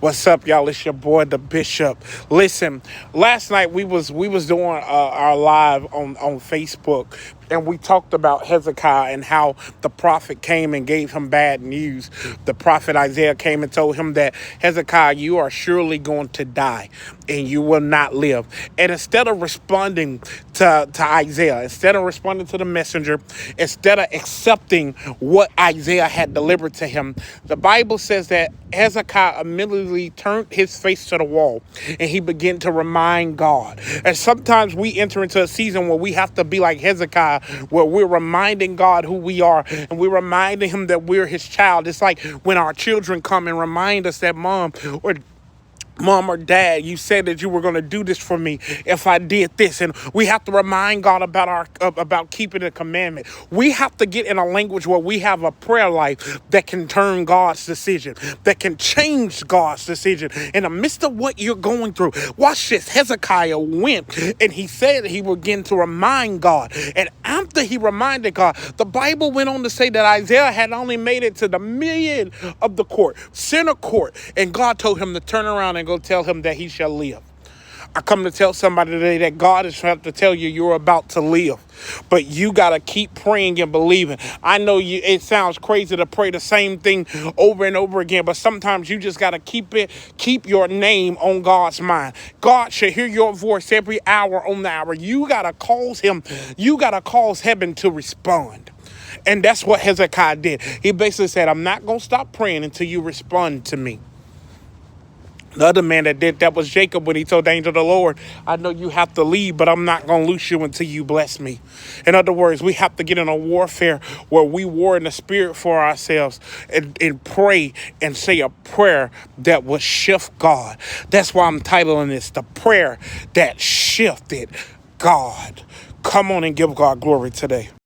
What's up, y'all? It's your boy, the Bishop. Listen, last night we was doing our live on Facebook, and we talked about Hezekiah and how the prophet came and gave him bad news. The prophet Isaiah came and told him that, Hezekiah, you are surely going to die and you will not live. And instead of responding to Isaiah, instead of responding to the messenger, instead of accepting what Isaiah had delivered to him, the Bible says that Hezekiah immediately turned his face to the wall and he began to remind God. And sometimes we enter into a season where we have to be like Hezekiah, where we're reminding God who we are and we're reminding him that we're his child. It's like when our children come and remind us that Mom or Dad, you said that you were going to do this for me if I did this. And we have to remind God about keeping the commandment. We have to get in a language where we have a prayer life that can turn God's decision, that can change God's decision in the midst of what you're going through. Watch this. Hezekiah went and he said he would begin to remind God. And after he reminded God, the Bible went on to say that Isaiah had only made it to the million of the court, center court. And God told him to turn around and go tell him that he shall live. I come to tell somebody today that God is trying to tell you you're about to live, but you got to keep praying and believing. I know it sounds crazy to pray the same thing over and over again, but sometimes you just got to keep your name on God's mind. God should hear your voice every hour on the hour. You got to cause heaven to respond. And that's what Hezekiah did. He basically said, I'm not going to stop praying until you respond to me. The other man that did that was Jacob when he told the angel of the Lord, I know you have to leave, but I'm not going to loose you until you bless me. In other words, we have to get in a warfare where we war in the spirit for ourselves and pray and say a prayer that will shift God. That's why I'm titling this, The Prayer That Shifted God. Come on and give God glory today.